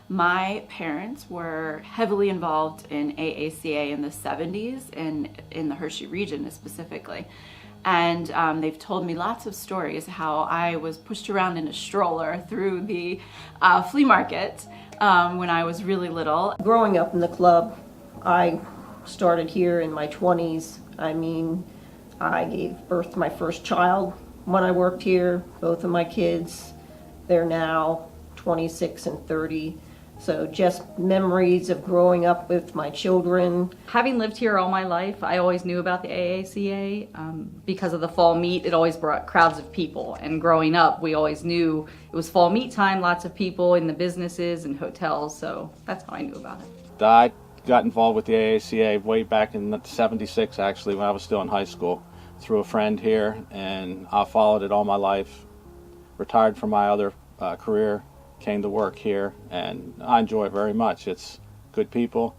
My parents were heavily involved in AACA in the 70s and in the Hershey region specifically. And they've told me lots of stories how I was pushed around in a stroller through the flea market when I was really little. Growing up in the club, I started here in my 20s. I mean, I gave birth to my first child when I worked here. Both of my kids, they're now 26 and 30. So just memories of growing up with my children. Having lived here all my life, I always knew about the AACA. Because of the fall meet, it always brought crowds of people. And growing up, we always knew it was fall meet time, lots of people in the businesses and hotels. So that's how I knew about it. I got involved with the AACA way back in '76, actually, when I was still in high school, through a friend here, and I followed it all my life. Retired from my other career, came to work here, and I enjoy it very much. It's good people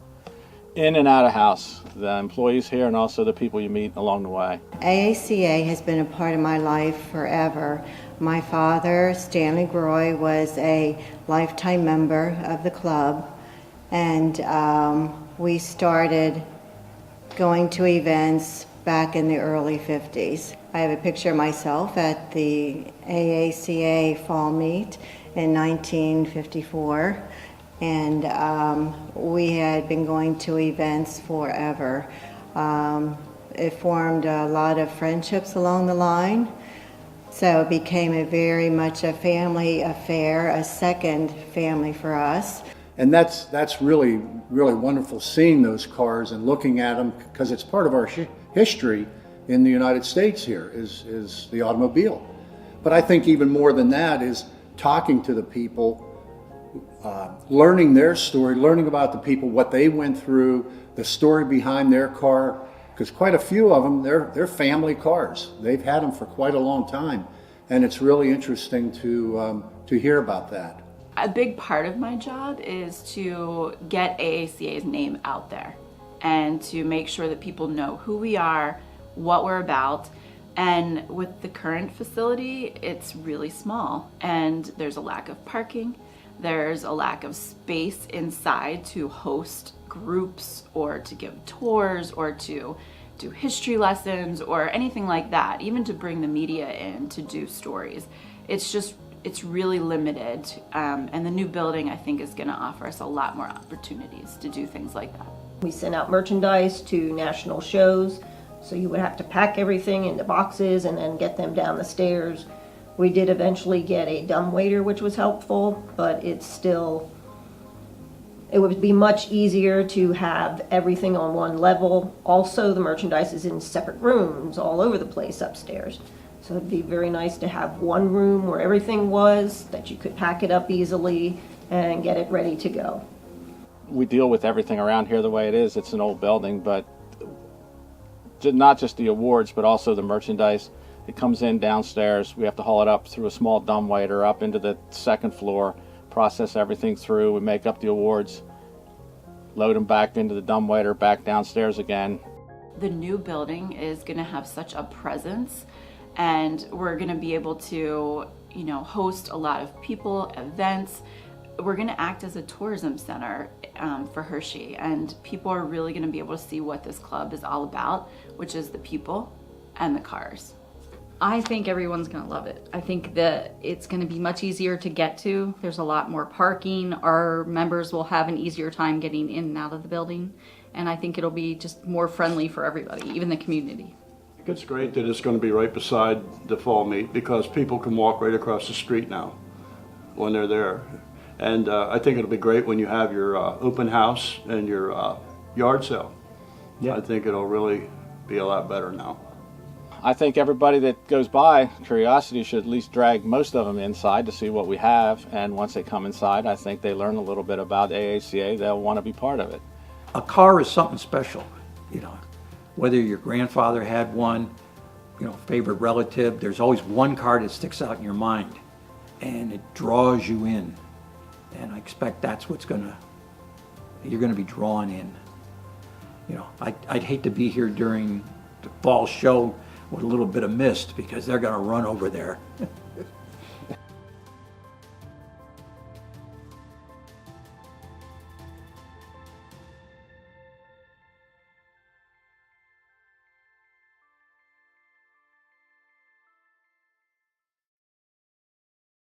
in and out of house, the employees here and also the people you meet along the way. AACA has been a part of my life forever. My father, Stanley Groy, was a lifetime member of the club, and we started going to events back in the early 50s. I have a picture of myself at the AACA fall meet in 1954, and we had been going to events forever. It formed a lot of friendships along the line, so it became very much a family affair, a second family for us. And that's really wonderful, seeing those cars and looking at them, because it's part of our history in the United States here is the automobile. But I think even more than that is talking to the people, learning their story, learning about the people, what they went through, the story behind their car, because quite a few of them, they're family cars. They've had them for quite a long time, and it's really interesting to hear about that. A big part of my job is to get AACA's name out there and to make sure that people know who we are, what we're about. And with the current facility, it's really small, and there's a lack of parking. There's a lack of space inside to host groups or to give tours or to do history lessons or anything like that, even to bring the media in to do stories. It's really limited, and the new building, I think, is going to offer us a lot more opportunities to do things like that. We sent out merchandise to national shows, so you would have to pack everything into boxes and then get them down the stairs. We did eventually get a dumbwaiter, which was helpful, but it would be much easier to have everything on one level. Also, the merchandise is in separate rooms all over the place upstairs. So it'd be very nice to have one room where everything was, that you could pack it up easily and get it ready to go. We deal with everything around here the way it is. It's an old building, but not just the awards, but also the merchandise. It comes in downstairs. We have to haul it up through a small dumbwaiter up into the second floor, process everything through. We make up the awards, load them back into the dumbwaiter, back downstairs again. The new building is going to have such a presence, and we're going to be able to, host a lot of people, events. We're going to act as a tourism center for Hershey, and people are really going to be able to see what this club is all about, which is the people and the cars. I think everyone's going to love it. I think that it's going to be much easier to get to. There's a lot more parking. Our members will have an easier time getting in and out of the building, and I think it'll be just more friendly for everybody, even the community. It's great that it's going to be right beside the fall meet, because people can walk right across the street now when they're there. And I think it'll be great when you have your open house and your yard sale. Yeah. I think it'll really be a lot better now. I think everybody that goes by, curiosity should at least drag most of them inside to see what we have. And once they come inside, I think they learn a little bit about AACA. They'll want to be part of it. A car is something special, whether your grandfather had one, favorite relative, there's always one car that sticks out in your mind, and it draws you in. And I expect that's you're gonna be drawn in. I'd hate to be here during the fall show with a little bit of mist, because they're gonna run over there.